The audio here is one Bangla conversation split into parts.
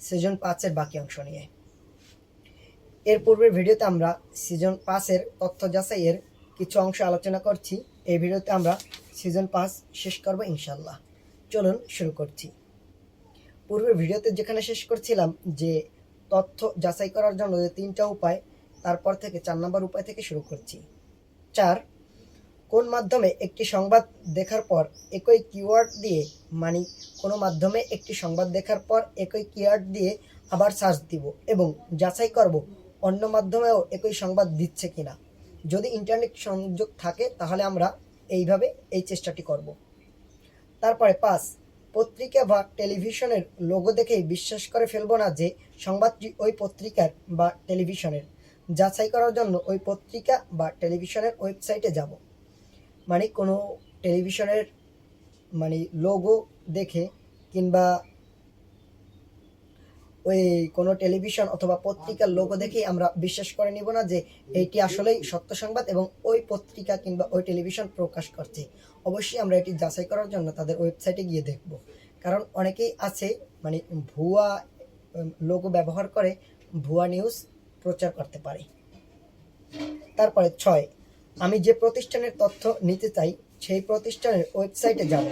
সিজন 5-এর বাকি অংশ নিয়ে। এর পূর্বের ভিডিওতে আমরা সিজন 5-এর তথ্য যাচাইয়ের কিছু অংশ আলোচনা করছি। এই ভিডিওতে আমরা সিজন 5 শেষ করব ইনশাল্লাহ। চলুন শুরু করছি। পূর্বের ভিডিওতে যেখানে শেষ করছিলাম যে তথ্য যাচাই করার জন্য যে 3টা উপায়, তারপর থেকে 4 নম্বর উপায় থেকে শুরু করছি। 4, কোন মাধ্যমে একটি সংবাদ দেখার পর একই কিওয়ার্ড দিয়ে, মানে কোনো মাধ্যমে একটি সংবাদ দেখার পর একই কিওয়ার্ড দিয়ে আবার সার্চ দিব এবং যাচাই করব অন্য মাধ্যমেও একই সংবাদ দিচ্ছে কিনা। যদি ইন্টারনেট সংযোগ থাকে তাহলে আমরা এইভাবে এই চেষ্টাটি করব। তারপরে 5, পত্রিকা বা টেলিভিশনের লোগো দেখেই বিশ্বাস করে ফেলবো না যে সংবাদটি ওই পত্রিকার বা টেলিভিশনের। যাচাই করার জন্য ওই পত্রিকা বা টেলিভিশনের ওয়েবসাইটে যাব। মানে কোনো টেলিভিশনের লোগো দেখে কিংবা ওই কোনো টেলিভিশন অথবা পত্রিকার লোগো দেখেই আমরা বিশ্বাস করে নিব না যে এইটি আসলেই সত্য সংবাদ এবং ওই পত্রিকা কিংবা ওই টেলিভিশন প্রকাশ করছে। অবশ্যই আমরা এটি যাচাই করার জন্য তাদের ওয়েবসাইটে গিয়ে দেখব, কারণ অনেকেই আছে ভুয়া লোগো ব্যবহার করে ভুয়া নিউজ প্রচার করতে পারে। তারপরে 6, আমি যে প্রতিষ্ঠানের তথ্য নিতে চাই সেই প্রতিষ্ঠানের ওয়েবসাইটে যাব।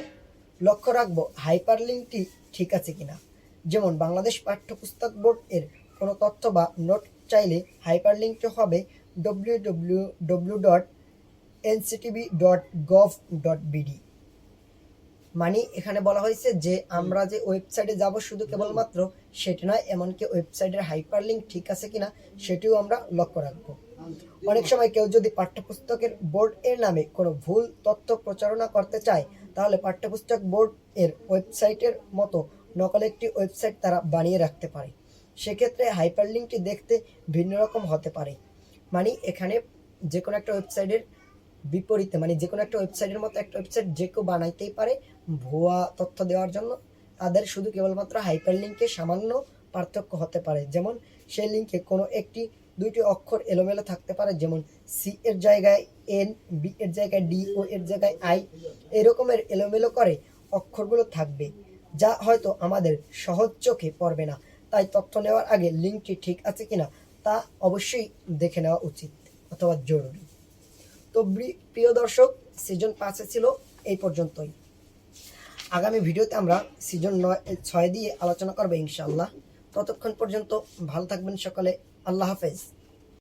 লক্ষ্য রাখব হাইপারলিঙ্কটি ঠিক আছে কিনা। যেমন বাংলাদেশ পাঠ্যপুস্তক বোর্ড এর কোনো তথ্য বা নোট চাইলে হাইপারলিঙ্কটি হবে www.nctv.gov.bd। মানে এখানে বলা হয়েছে যে আমরা যে ওয়েবসাইটে যাব শুধু কেবলমাত্র সেটি নয়, এমনকি ওয়েবসাইটের হাইপারলিঙ্ক ঠিক আছে কিনা সেটিও আমরা লক্ষ্য রাখব। অনেক সময় কেউ যদি পাঠ্যপুস্তকের বোর্ড এর নামে কোনো ভুল তথ্য প্রচারণা করতে চায় তাহলে পাঠ্যপুস্তক বোর্ড এর ওয়েবসাইটের মতো নকল একটি ওয়েবসাইট তারা বানিয়ে রাখতে পারে। সেক্ষেত্রে হাইপারলিঙ্কটি দেখতে ভিন্ন রকম হতে পারে। মানে এখানে যে কোনো একটা ওয়েবসাইটের বিপরীতে, যে কোনো একটা ওয়েবসাইটের মতো একটা ওয়েবসাইট যে কেউ বানাইতেই পারে ভুয়া তথ্য দেওয়ার জন্য। তাদের শুধু কেবলমাত্র হাইপারলিঙ্কে সামান্য পার্থক্য হতে পারে। যেমন সেই লিঙ্কে কোনো একটি 2টি অক্ষর এলোমেলো থাকতে পারে, যেমন সি এর জায়গায় এন, বি এর জায়গায় ডি, ও এর জায়গায় আই, এরকমের এলোমেলো করে অক্ষরগুলো থাকবে, যা হয়তো আমাদের সহজ চোখে পড়বে না। তাই তথ্য নেওয়ার আগে লিঙ্কটি ঠিক আছে কিনা তা অবশ্যই দেখে নেওয়া উচিত অথবা জরুরি। তো প্রিয় দর্শক, সিজন 5 ছিল এই পর্যন্তই। আগামী ভিডিওতে আমরা সিজন 6 দিয়ে আলোচনা করবো ইনশাআল্লাহ। ততক্ষণ পর্যন্ত ভালো থাকবেন সকলে। আল্লাহ হাফেজ।